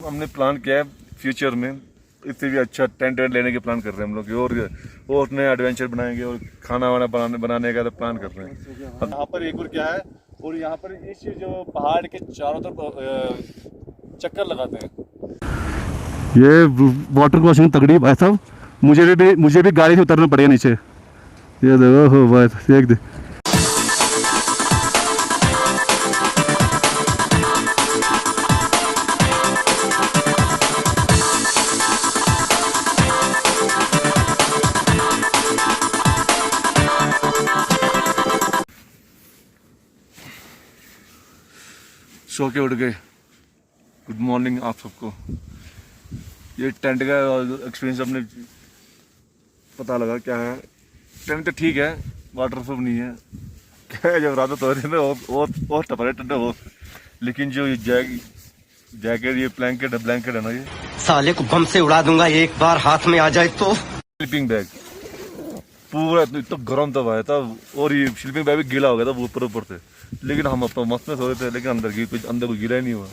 हमने प्लान किया है फ्यूचर में इससे भी अच्छा टेंट वेंट लेने के प्लान कर रहे हैं हम लोग और नए एडवेंचर बनाएंगे और खाना वाना बनाने का तो प्लान कर रहे हैं। अब यहाँ पर एक और क्या है, और यहाँ पर इस जो पहाड़ के चारों तरफ चक्कर लगाते हैं। ये वाटर क्रॉसिंग तगड़ी है भाई साहब, मुझे भी गाड़ी से उतरना पड़ेगा नीचे। ये देखो हो भाई, देख दे। सो के उठ गए। गुड मॉर्निंग आप सबको। ये टेंट का एक्सपीरियंस अपने पता लगा क्या है। टेंट तो ठीक है, वाटरप्रूफ नहीं है। क्या है, जब रात तो और टपरे ठंडा हो, लेकिन जो जैकेट ये ब्लैंकेट है ना, ये साले को बम से उड़ा दूंगा एक बार हाथ में आ जाए तो। स्लीपिंग बैग पूरा इतना गर्म तब आया था, और ये स्लीपिंग बैग भी गीला हो गया था ऊपर से। लेकिन हम अपना मस्त में सो रहे थे, लेकिन अंदर कोई गीला ही नहीं हुआ।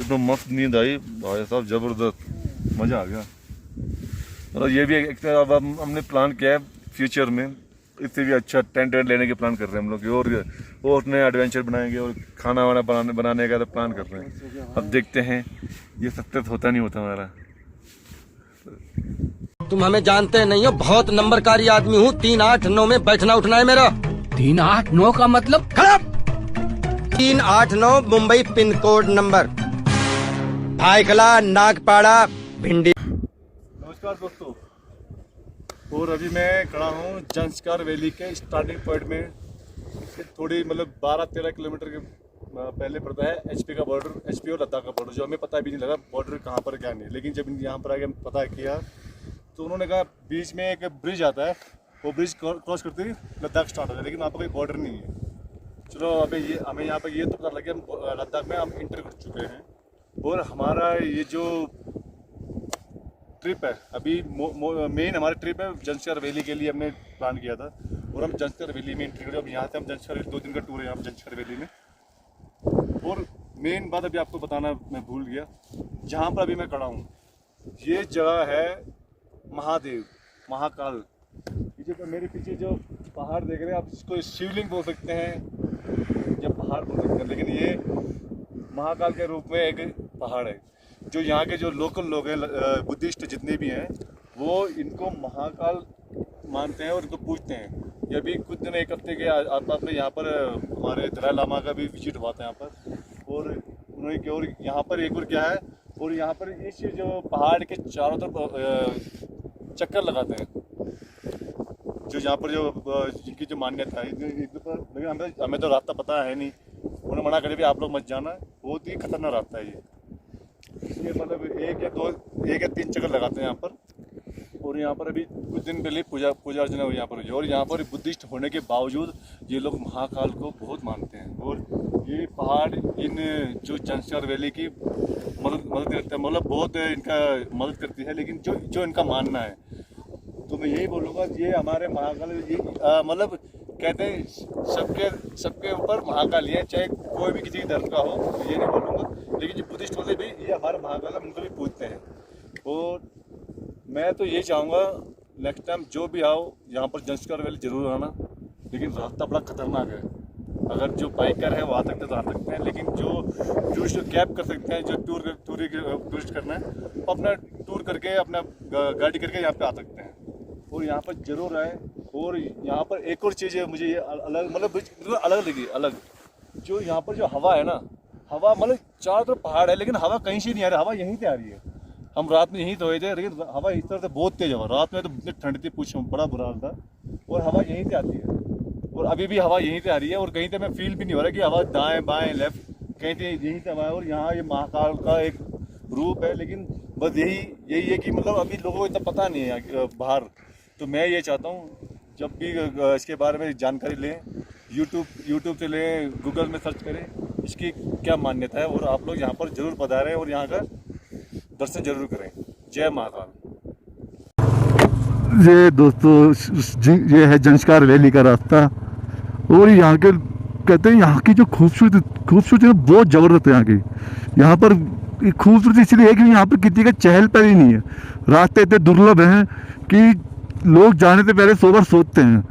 इतना मस्त नींद आई भाई साहब, जबरदस्त मजा आ गया। मतलब ये भी अब हमने प्लान किया है फ्यूचर में इससे भी अच्छा टेंट वेंट लेने के प्लान कर रहे हैं हम लोग, और नए एडवेंचर बनाएंगे और खाना वाना बनाने का तो प्लान कर रहे हैं। अब देखते हैं ये सक्सेस होता नहीं होता हमारा। तुम हमें जानते नहीं हो, बहुत नंबरकारी आदमी हूँ। 3, 8, 9 में बैठना उठना है मेरा। 3, 8, 9 का मतलब खराब। 3, 8, 9 Mumbai pin code number, Byculla, Nagpada, भिंडी। नमस्कार दोस्तों, और अभी मैं खड़ा हूँ जंस्कार वैली के स्टार्टिंग पॉइंट में। थोड़ी मतलब 12-13 किलोमीटर के पहले पड़ता है एचपी का बॉर्डर, एचपी और लद्दाख का बॉर्डर, जो हमें पता भी नहीं लगा बॉर्डर कहाँ पर क्या नहीं। लेकिन जब यहाँ पर आके हम पता किया तो उन्होंने कहा बीच में एक ब्रिज आता है, वो ब्रिज क्रॉस करते ही लद्दाख स्टार्ट हो जाए, लेकिन वहाँ पर कोई बॉर्डर नहीं है। चलो हमें यहाँ पर ये तो पता लगे हम लद्दाख में हम इंटर कर चुके हैं। और हमारा ये जो ट्रिप है अभी मेन हमारी ट्रिप है जंस्कार वैली के लिए हमने प्लान किया था, और हम जंस्कार वैली में एंट्री करें। अब यहाँ से हम जंस्कार 2 दिन का टूर है यहाँ जंस्कार वैली में। और मेन बात अभी आपको बताना मैं भूल गया, जहाँ पर अभी मैं खड़ा हूँ ये जगह है महादेव, महाकाल। ये जो मेरे पीछे जो पहाड़ देख रहे हैं आप, इसको शिवलिंग बोल सकते हैं या पहाड़ बोल सकते हैं, लेकिन ये महाकाल के रूप में एक पहाड़ है। जो यहाँ के जो लोकल लोग हैं, बुद्धिस्ट जितने भी हैं, वो इनको महाकाल मानते हैं और इनको पूजते हैं। ये भी कुछ दिन, एक हफ्ते के आसपास में यहाँ पर हमारे दलाई लामा का भी विजिट हुआ था यहाँ पर, और उन्होंने की। और यहाँ पर एक और क्या है, और यहाँ पर इस जो पहाड़ के चारों तरफ चक्कर लगाते हैं, जो यहाँ पर जो जिनकी जो मान्यता है। लेकिन हमें तो रास्ता पता है नहीं, उन्होंने मना करे भी आप लोग मत जाना, बहुत ही खतरनाक रास्ता है ये। इसलिए मतलब 1 या 3 चक्कर लगाते हैं यहाँ पर। और यहाँ पर अभी कुछ दिन पहले पूजा अर्चना हुई यहाँ पर हुई, और यहाँ पर बुद्धिस्ट होने के बावजूद ये लोग महाकाल को बहुत मानते हैं। और ये पहाड़ इन जो जंस्कार वैली की मदद करता है, मतलब बहुत इनका मदद करती है। लेकिन जो इनका मानना है, तो मैं यही बोलूँगा, ये हमारे महाकाल मतलब कहते हैं सबके ऊपर महाकाल ही है, चाहे कोई भी किसी धर्म का हो, ये नहीं बोलूँगा। लेकिन जो बुद्धिस्ट वाले भी ये हमारे महाकाल हम उनको भी पूजते हैं। और मैं तो ये चाहूँगा नेक्स्ट टाइम जो भी आओ यहाँ पर जंस्कार वैली जरूर आना, लेकिन रास्ता बड़ा खतरनाक है। अगर जो बाइकर है वो आ सकते तो आ सकते हैं, लेकिन जो टूरिस्ट कैब कर सकते हैं, जो टूरिस्ट करना है, वो अपना टूर करके अपना गाड़ी करके यहाँ पे आ सकते हैं। और यहाँ पर जरूर आए। और यहाँ पर एक और चीज़ है, मुझे ये अलग मतलब अलग लगी, अलग जो यहाँ पर जो हवा है ना, हवा मतलब चारों तरफ पहाड़ है, लेकिन हवा कहीं से नहीं आ रही, हवा यहीं से आ रही है। हम रात में यहीं सोए थे, लेकिन हवा इस तरह से बहुत तेज हवा, रात में तो इतनी ठंड थी, पूछो बड़ा बुरा हाल था। और हवा यहीं से आती है, और अभी भी हवा यहीं से आ रही है, और कहीं से मैं फील भी नहीं हो रहा कि हवा दाएं बाएं लेफ्ट कहीं से यहीं से हवा है। और यहाँ ये महाकाल का एक रूप है, लेकिन बस यही है कि मतलब अभी लोगों को इतना पता नहीं है बाहर। तो मैं ये चाहता हूँ जब भी इसके बारे में जानकारी लें, यूट्यूब से लें, गूगल में सर्च करें इसकी क्या मान्यता है, और आप लोग यहाँ पर जरूर पधारें और यहाँ का दर्शन जरूर करें। जय महाकाल। ये दोस्तों ये है जंस्कार वैली का रास्ता, और यहाँ के कहते हैं यहाँ की जो खूबसूरती बहुत ज़बरदस्त है। यहाँ पर खूबसूरती इसलिए है कि यहाँ पर किसी का चहल पहल ही नहीं है। रास्ते इतने दुर्लभ हैं कि लोग जाने से पहले 100 बार सोचते हैं।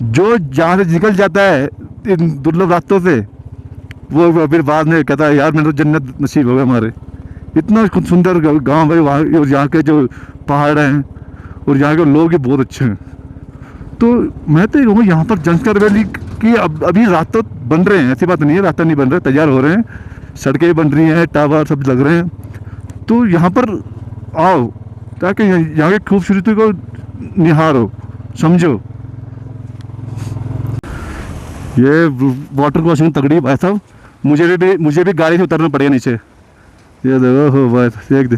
जो जहाँ से निकल जाता है इन दुर्लभ रास्तों से, वो फिर बाद में कहता है यार मेरे तो जन्नत नसीब हो गया हमारे। इतना सुंदर गांव भाई वहाँ, और यहाँ के जो पहाड़ हैं और यहाँ के लोग भी बहुत अच्छे हैं। तो मैं तो ये कहूँगा यहाँ पर जंस्कर वैली की अभी रास्ते बन रहे हैं, ऐसी बात नहीं है रास्ता नहीं बन रहा, तैयार हो रहे हैं, सड़कें बन रही हैं, टावर सब लग रहे हैं। तो यहाँ पर आओ ताकि यहाँ की खूबसूरती को निहारो, समझो। ये वाटर क्रॉसिंग तगड़ी भाई साहब, मुझे भी गाड़ी से उतरना पड़ेगा नीचे। ये देखो हो भाई देख दे,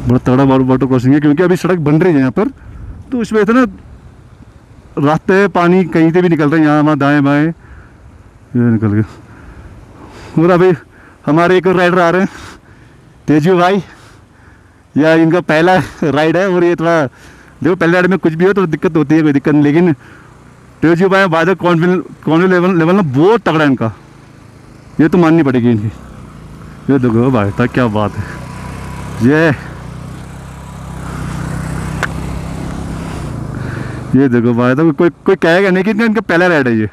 बड़ा तगड़ा वाटर क्रॉसिंग है क्योंकि अभी सड़क बन रही है यहाँ पर। तो उसमें इतना रास्ते है, पानी कहीं से भी निकल रहा है, यहाँ वहाँ दाएँ बाएँ ये निकल गया। और अभी हमारे एक और राइडर आ रहे हैं, तेजू भाई, या इनका पहला राइड है। और ये थोड़ा देखो पहले राइड में कुछ भी हो तो दिक्कत होती है, कोई दिक्कत नहीं, लेकिन तेजू भाई बाद कॉन्फिडेंस लेवल ना बहुत तगड़ा है इनका, ये तो माननी पड़ेगी इनकी। ये देखो भाई था क्या बात है। ये देखो भाई तो कोई कहेगा नहीं कि इनका पहला राइड है ये,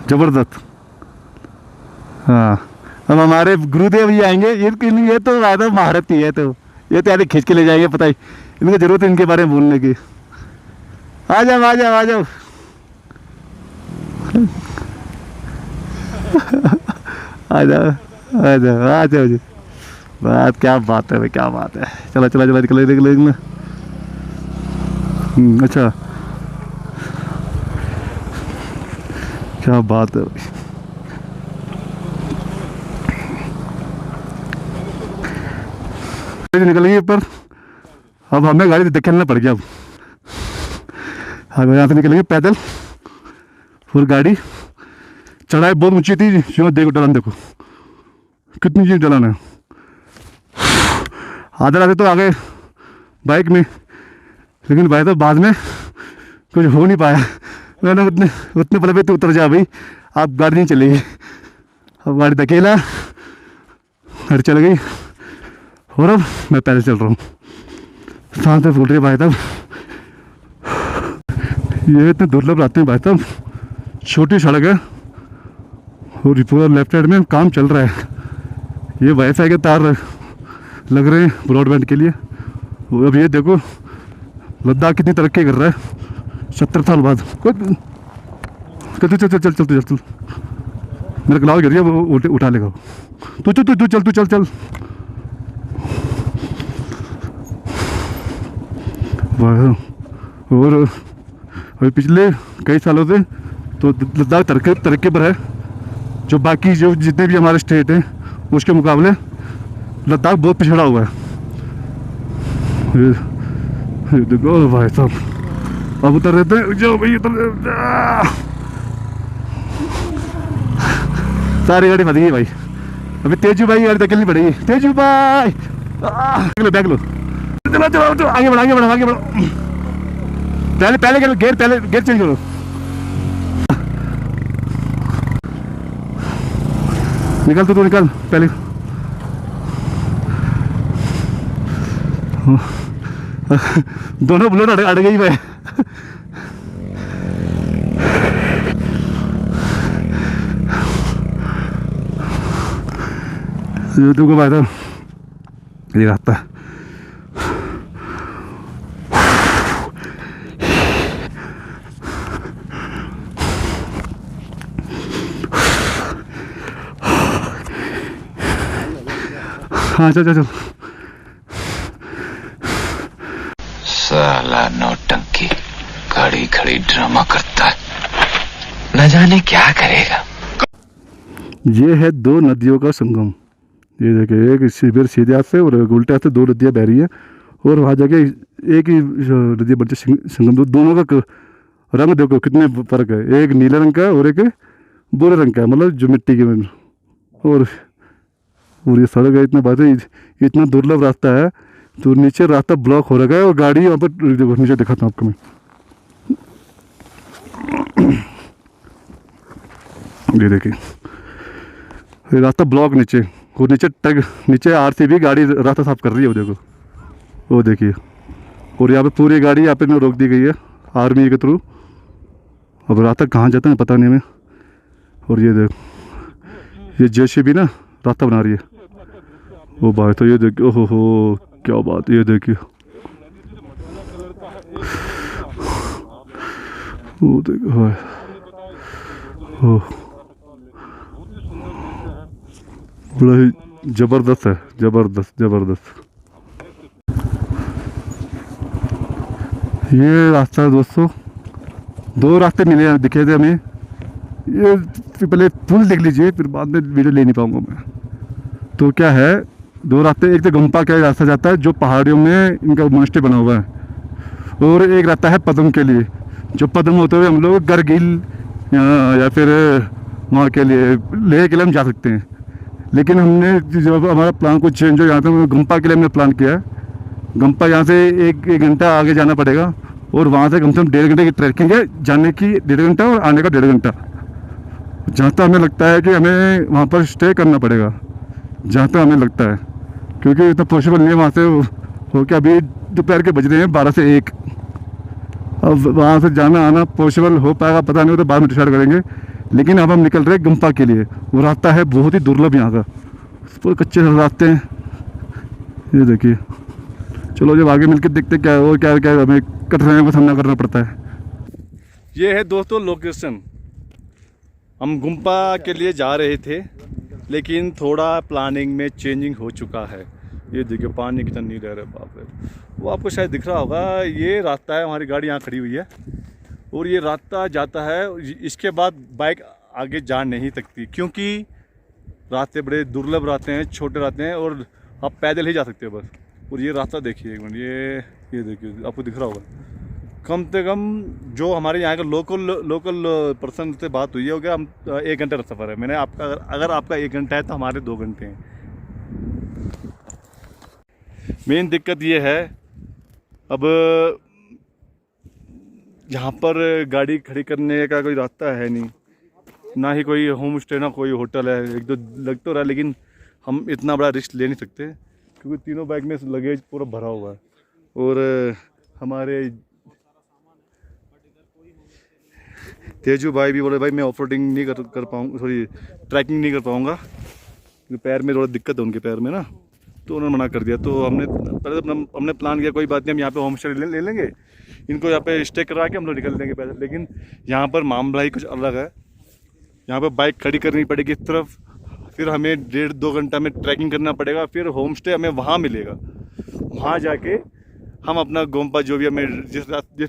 जबरदस्त। हाँ अब हमारे गुरुदेव ये आएंगे, ये तो वायदा महारत ही है, तो ये तो यार खींच के ले जाएंगे, पता ही इनको जरूरत है इनके बारे में बोलने की। आ जाओ आ जाओ आ जाओ आ जाओ आ जाओ आ जाओ जी। बात क्या बात है भाई, क्या बात है। चला चला चला निकले। अच्छा क्या बात है भाई। निकल गई पर अब हमें गाड़ी धकेलना पड़ गया। अब यहाँ से निकलेंगे पैदल, और गाड़ी चढ़ाई बहुत ऊंची थी, जो देखो ढलान देखो कितनी चीज ढलान है। आधे रास्ते तो आगे बाइक में, लेकिन भाई तो बाद में कुछ हो नहीं पाया। मैंने उतने पल पे तो उतर जा भाई, आप गाड़ी नहीं चलेगी। अब गाड़ी धकेला, गाड़ी चल गई, और अब मैं पैदल चल रहा हूँ। सांसें फूल रही है भाई साहब। ये इतने दुर्लभ रास्ते हैं भाई साहब, छोटी सड़क है और पूरा लेफ्ट साइड में काम चल रहा है। ये वाईफाई के तार लग रहे हैं ब्रॉडबैंड के लिए। और अब ये देखो लद्दाख कितनी तरक्की कर रहा है 70 साल बाद। चल चल चल चल चल चल, मेरा ग्लाव गिर गया, वो उठा लेगा। तू चल। और अभी पिछले कई सालों से तो लद्दाख तरक्की पर है। जो बाकी जो जितने भी हमारे स्टेट हैं उसके मुकाबले लद्दाख बहुत पिछड़ा हुआ है। ये देखो भाई साहब, अब उतर रहते हैं, जो भाई उतर, सारी गाड़ी फंस गई भाई। अभी तेजू भाई गाड़ी धकेलनी पड़ेगी। तेजू भाई बैग लो, चलो आगे बढ़ो। पहले गेयर चेंज करो। निकल तू निकल पहले। दोनों बुलेट अड़ गई भाई। तुमको भाई साहब ये रास्ता हाँ चल। साला नौटंकी खड़ी खड़ी ड्रामा करता है, न जाने क्या करेगा। ये है दो नदियों का संगम। ये देखिए एक शिविर सीधे हाथ से और उल्टे हाथ से दो नदियाँ बह रही है, और वहाँ जाके एक ही नदी बनती संगम। दोनों का रंग देखो कितने फर्क है, एक नीले रंग का है और एक भूरे रंग का है, मतलब जो मिट्टी के। और ये सड़क है, इतना बात है, इतना दुर्लभ रास्ता है, तो नीचे रास्ता ब्लॉक हो रखा है और गाड़ी यहाँ पर नीचे दिखाता हूँ आपको मैं। ये देखिए, ये रास्ता ब्लॉक नीचे, वो नीचे ट्रक, नीचे आरसीबी गाड़ी रास्ता साफ कर रही है, वो देखो, वो देखिए। और यहाँ पे पूरी गाड़ी यहाँ पे ना रोक दी गई है आर्मी के थ्रू। अब रास्ता कहाँ जाता है पता नहीं हमें। और ये देखो, ये जेसीबी ना रास्ता बना रही है। ओ भाई, तो ये देखिए, ओहो हो, क्या बात है, ये देखिए, वो देखो भाई, ओह, बड़ा ही ज़बरदस्त है, ज़बरदस्त ज़बरदस्त। ये रास्ता है दोस्तों, दो रास्ते मिले दिखे थे हमें। ये पहले पुल देख लीजिए, फिर बाद में वीडियो ले नहीं पाऊँगा मैं। तो क्या है, दो रास्ते, एक तो गुम्पा का रास्ता जाता है जो पहाड़ियों में इनका मोनेस्ट्री बना हुआ है, और एक रास्ता है पदम के लिए, जो पदम होते हुए हम लोग गरगिल या फिर वहाँ के लिए लेह के लिए हम जा सकते हैं। लेकिन हमने जब हमारा प्लान कुछ चेंज हो, यहाँ पे गुम्पा के लिए हमने प्लान किया है। गुम्पा यहाँ से एक घंटा आगे जाना पड़ेगा, और वहाँ से कम से कम 1.5 घंटे की ट्रैकिंग है, जाने की 1.5 घंटा और आने का 1.5 घंटा। जहाँ तक हमें लगता है कि हमें वहाँ पर स्टे करना पड़ेगा, जहाँ तक हमें लगता है, क्योंकि इतना पॉसिबल नहीं है वहाँ से हो के। अभी दोपहर के बज रहे हैं 12 से 1। अब वहाँ से जाना आना पॉसिबल हो पाएगा पता नहीं, तो बाद में डिसाइड करेंगे। लेकिन अब हम निकल रहे हैं गुम्पा के लिए। वो रास्ता है बहुत ही दुर्लभ यहाँ का, पूरे कच्चे रास्ते हैं, ये देखिए। चलो जब आगे मिलकर देखते क्या और क्या क्या हमें कठिनाइयों का सामना करना पड़ता है। ये है दोस्तों लोकेशन। हम गुम्पा के लिए जा रहे थे, लेकिन थोड़ा प्लानिंग में चेंजिंग हो चुका है। ये देखिए पानी कितना नीला है, बाप रे। वो आपको शायद दिख रहा होगा, ये रास्ता है, हमारी गाड़ी यहाँ खड़ी हुई है, और ये रास्ता जाता है। इसके बाद बाइक आगे जा नहीं सकती, क्योंकि रास्ते बड़े दुर्लभ रास्ते हैं, छोटे रास्ते हैं, और आप पैदल ही जा सकते हो बस। और ये रास्ता देखिए एक मिनट, ये देखिए, आपको दिख रहा होगा। कम से कम जो हमारे यहाँ का लोकल पर्सन से बात हुई है, हो गया हम 1 घंटे का सफ़र है। मैंने आपका अगर आपका 1 घंटा है तो हमारे 2 घंटे हैं। मेन दिक्कत ये है, अब यहाँ पर गाड़ी खड़ी करने का कोई रास्ता है नहीं, ना ही कोई होम स्टे, ना कोई होटल है। एक दो लग तो रहा है, लेकिन हम इतना बड़ा रिस्क ले नहीं सकते, क्योंकि तीनों बाइक में लगेज पूरा भरा हुआ है। और हमारे तेजू भाई भी बोले भाई मैं ऑफ रोडिंग नहीं कर पाऊँगा, सॉरी ट्रैकिंग नहीं कर पाऊँगा, क्योंकि पैर में थोड़ा दिक्कत है उनके पैर में ना, तो उन्होंने मना कर दिया। तो हमने पहले तो हमने प्लान किया कोई बात नहीं, हम यहाँ पे होम स्टे ले लेंगे, इनको यहाँ पे स्टे करा के हम लोग निकल देंगे पैदल। लेकिन यहाँ पर मामला ही कुछ अलग है। यहाँ पर बाइक खड़ी करनी पड़ेगी इस तरफ, फिर हमें 1.5-2 घंटा में ट्रैकिंग करना पड़ेगा, फिर होम स्टे हमें वहाँ मिलेगा। वहाँ जाके हम अपना गोम्पा जो भी हमें जिस रास्ते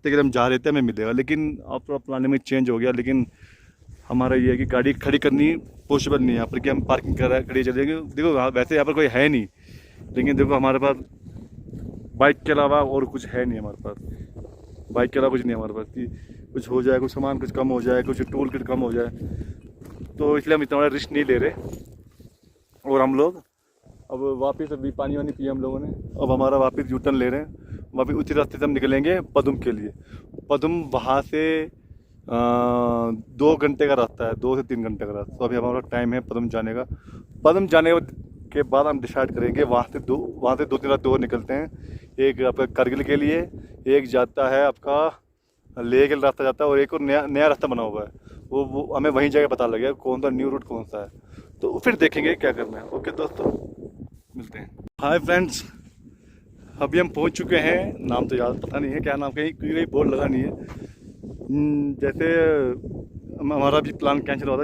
के लिए हम जा रहे थे हमें मिलेगा। लेकिन अब थोड़ा प्लानिंग में चेंज हो गया। लेकिन हमारा ये है कि गाड़ी खड़ी करनी पॉसिबल नहीं है यहाँ पर, कि हम पार्किंग कर खड़ी चलेंगे। देखो वैसे यहाँ पर कोई है नहीं, लेकिन देखो हमारे पास बाइक के अलावा और कुछ है नहीं हमारे पास। बाइक के अलावा कुछ नहीं हमारे पास कि कुछ हो जाए, कुछ सामान कुछ कम हो जाए, कुछ टूल किट कम हो जाए, तो इसलिए हम इतना बड़ा रिस्क नहीं ले रहे। और हम लोग अब वापस अभी पानी वानी पिया हम लोगों ने, अब हमारा वापस यूटर्न ले रहे हैं। वापस उसी रास्ते से हम निकलेंगे पदुम के लिए। पदुम वहाँ से 2 घंटे का रास्ता है, 2 से 3 घंटे का रास्ता। तो अभी हमारा टाइम है पदम जाने का। पदम जाने के बाद हम डिसाइड करेंगे, वहाँ से 2-3 रास्ते और निकलते हैं। एक आपका करगिल के लिए, एक जाता है आपका लेह के रास्ता जाता है, और एक और नया रास्ता बना हुआ है, वो हमें वहीं जगह पता लगेगा कौन सा न्यू रूट कौन सा है, तो फिर देखेंगे क्या करना है। ओके दोस्तों, मिलते हैं। हाय फ्रेंड्स, अभी हम पहुंच चुके हैं। नाम तो याद पता नहीं है क्या नाम, कहीं बोर्ड लगा नहीं है। जैसे हमारा भी प्लान कैंसिल हुआ था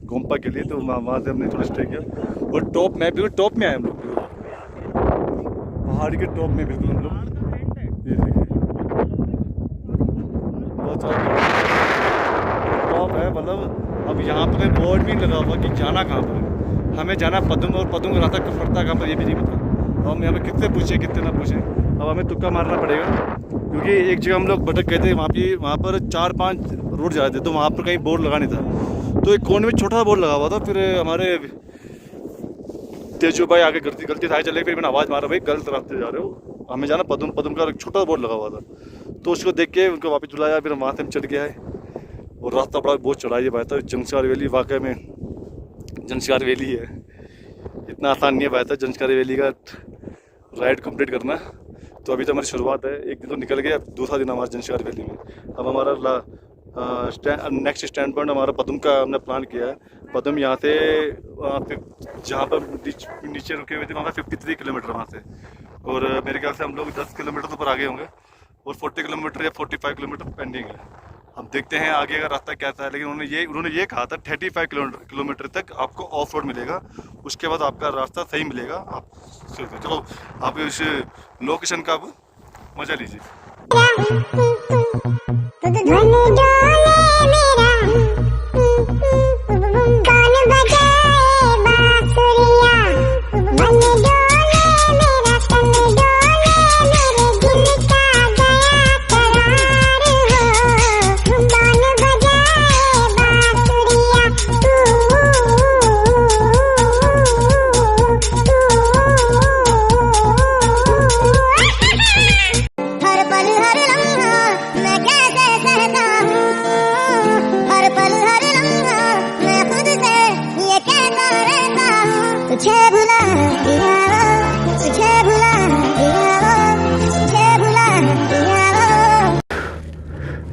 गोम्पा के लिए, तो वहाँ से हमने थोड़ा स्टे किया। और टॉप में बिल्कुल टॉप में आए हम लोग, पहाड़ी के टॉप में बिल्कुल हम लोग। ये देखिए बहुत सारा टॉप है, मतलब अब यहाँ पर बोर्ड भी लगा हुआ कि जाना कहाँ पर है। हमें जाना पदुम, और पदुम का रास्ता कब पड़ता है कहाँ पर ये भी नहीं पता। अब हम यहाँ पर कितने पूछे कितने ना पूछे, अब हमें तुक्का मारना पड़ेगा। क्योंकि एक जगह हम लोग भटक गए थे, वहाँ पर 4-5 रोड जा रहे थे, तो वहाँ पर कहीं बोर्ड लगा नहीं था। तो एक कोने में छोटा सा बोर्ड लगा हुआ था। फिर हमारे तेजू भाई आगे गलती से चले, फिर मैंने आवाज़ मारा, भाई गलत रास्ते जा रहे हो, हमें जाना पदुम का छोटा सा बोर्ड लगा हुआ था। तो उसको देख के उनको वापस बुलाया, फिर वहाँ से हम चढ़ के आए। और रास्ता बड़ा बहुत चढ़ाई है भाई साहब। जंगशकार वैली वाकई में जंगशकार वैली है, इतना आसान नहीं है भाई साहब जंगशकार वैली का राइड कंप्लीट करना। तो अभी तो हमारी शुरुआत है, एक दिन तो निकल गया, अब दूसरा दिन हमारा जंगशकार वैली में। अब हमारा नेक्स्ट स्टैंड पॉइंट हमारा पदम का हमने प्लान किया है। पदम यहाँ से जहाँ पर नीचे रुके हुए थे वहाँ पर 53 किलोमीटर वहाँ से, और मेरे ख्याल से हम लोग 10 किलोमीटर तो पर आगे होंगे और 40 किलोमीटर या 45 किलोमीटर पेंडिंग है। हम देखते हैं आगे का रास्ता कैसा है, लेकिन उन्होंने ये कहा था 35 किलोमीटर तक आपको ऑफ रोड मिलेगा, उसके बाद आपका रास्ता सही मिलेगा। आप चलो आप इस लोकेशन का आप मजा लीजिए।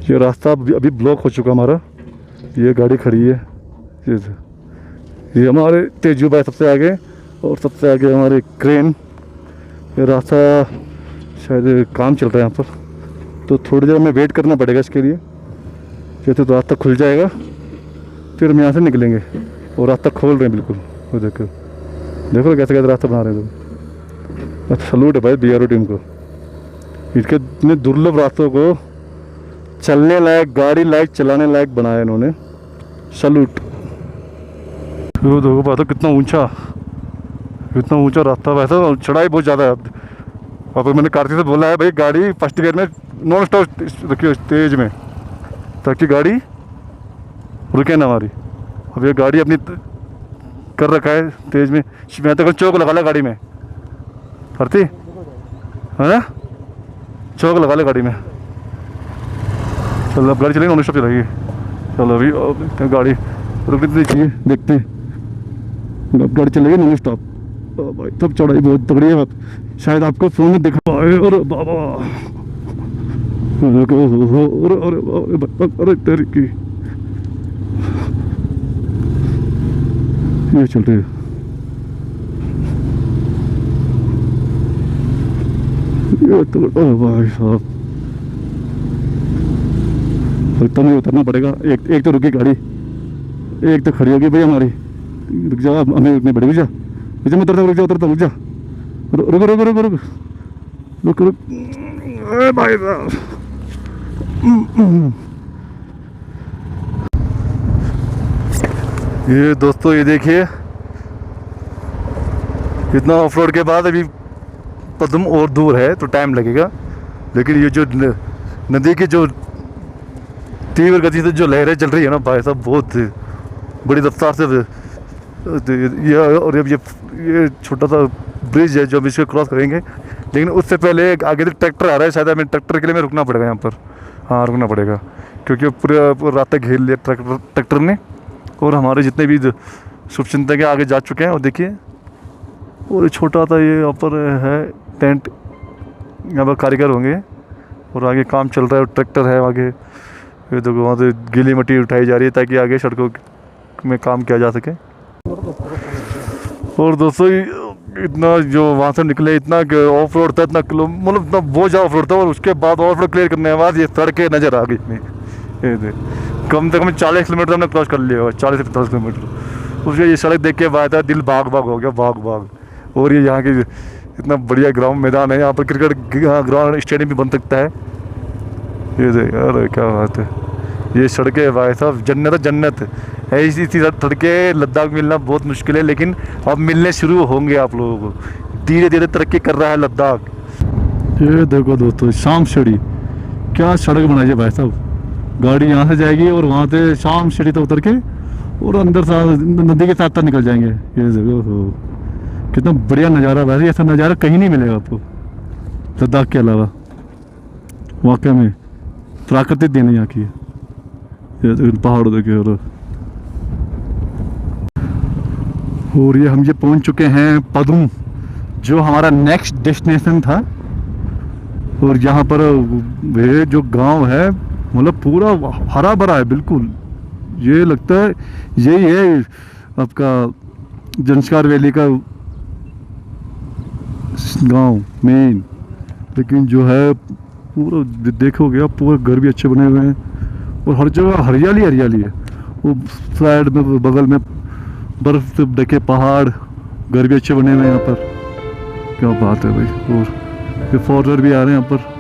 ये रास्ता अभी ब्लॉक हो चुका हमारा, ये गाड़ी खड़ी है, ये हमारे तेजू भाई सबसे आगे और सबसे आगे हमारे क्रेन। ये रास्ता शायद काम चल रहा है यहाँ पर, तो थोड़ी देर में वेट करना पड़ेगा इसके लिए। जैसे तो रास्ता खुल जाएगा फिर हम यहाँ से निकलेंगे, और रास्ता खोल रहे हैं बिल्कुल। वो देखो देखो कैसे कैसे रास्ता बना रहे हैं लोग। सलूट है भाई BRO टीम को, इसके इतने दुर्लभ रास्तों को चलने लायक, गाड़ी लायक, चलाने लायक बनाया इन्होंने, सलूट। वो देखो बात कितना ऊंचा रास्ता, वैसा चढ़ाई बहुत ज़्यादा है। अब मैंने कार्तिक से बोला है भाई गाड़ी फर्स्ट गियर में नॉन स्टॉप रखियो तेज में, ताकि गाड़ी रुके ना हमारी। अब ये गाड़ी अपनी कर रखा है तेज में, मैं तो चौक लगा ला गाड़ी में, करती है चौक लगा ले गाड़ी में। चलो अब गाड़ी चलेगी, नॉन स्टॉप चलेगी। चलो अभी गाड़ी रुकनी नहीं चाहिए, देखते हैं अब गाड़ी चलेगी नॉन स्टॉप। भाई तब चढ़ाई बहुत तगड़ी है, शायद आपको फोन में दिखा पाए। और बाबा अरे तेरी की ये चल रही है। ये तो भाई साहब तो नहीं उतरना पड़ेगा। एक तो रुकी गाड़ी, एक तो खड़ी होगी भाई हमारी। रुक जा, हमें रुकने पड़ेगी। रुक जा, मैं उतरता, रुक जा, उतरता, रुक जा, रुक रुक रुक रुक रुक रुक भाई साहब। ये दोस्तों ये देखिए, इतना ऑफ रोड के बाद अभी पदम और दूर है तो टाइम लगेगा, लेकिन ये जो नदी की जो तीव्र गति से जो लहरें चल रही है ना भाई साहब, बहुत बड़ी रफ्तार से ये, और अब ये छोटा सा ब्रिज है जो हम इसको क्रॉस करेंगे, लेकिन उससे पहले आगे से ट्रैक्टर आ रहा है, शायद हमें ट्रैक्टर के लिए रुकना पड़ेगा यहाँ पर। हाँ रुकना पड़ेगा, क्योंकि पूरा रास्ता घेर लिया ट्रैक्टर ने, और हमारे जितने भी शुभचिंतक के आगे जा चुके हैं। और देखिए, और छोटा सा ये यहाँ पर है टेंट, यहाँ पर कारीगर होंगे और आगे काम चल रहा है, ट्रैक्टर है आगे। ये देखो वहाँ से गीली मिट्टी उठाई जा रही है ताकि आगे सड़कों में काम किया जा सके। और दोस्तों इतना जो वहाँ से निकले, इतना ऑफ रोड था, इतना मतलब इतना बहुत ज़्यादा ऑफ रोड था, और उसके बाद ऑफ रोड क्लियर करने के बाद ये सड़कें नज़र आ गई इतनी। ये कम से कम 40 किलोमीटर हमने क्रॉस कर लिया, 40 से 50 किलोमीटर। उसके ये सड़क देख के बाद दिल बाग बाग हो गया, बाग बाग। और ये यहाँ की इतना बढ़िया ग्राउंड मैदान है, यहाँ पर क्रिकेट ग्राउंड स्टेडियम भी बन सकता है। ये देख, अरे क्या बात है, ये सड़कें भाई साहब जन्नत है, जन्नत है। ऐसी सड़कें लद्दाख मिलना बहुत मुश्किल है, लेकिन अब मिलने शुरू होंगे आप लोगों को। धीरे धीरे तरक्की कर रहा है लद्दाख। ये देखो दोस्तों, शाम सीढ़ी, क्या सड़क बनाई है भाई साहब। गाड़ी यहाँ से जाएगी और वहाँ से शाम सीढ़ी तक उतर के और अंदर नदी के साथ निकल जाएंगे। ये देखो कितना बढ़िया नज़ारा भाई, ऐसा नज़ारा कहीं नहीं मिलेगा आपको लद्दाख के अलावा। वाकई में प्राकृतिक देन यहाँ की है। ये तो इन पहाड़ों देखे और ये पहुंच चुके हैं पदुम, जो हमारा नेक्स्ट डेस्टिनेशन था। और यहाँ पर ये जो गांव है मतलब पूरा हरा भरा है बिल्कुल। ये लगता है यही है आपका जंस्कार वैली का गांव मेन। लेकिन जो है पूरा देखोगे आप, पूरे घर भी अच्छे बने हुए हैं और हर जगह हरियाली हरियाली है। वो साइड में बगल में बर्फ से ढके पहाड़, घर भी अच्छे बने हुए हैं यहाँ पर। क्या बात है भाई। और ये फॉरेनर भी आ रहे हैं यहाँ पर।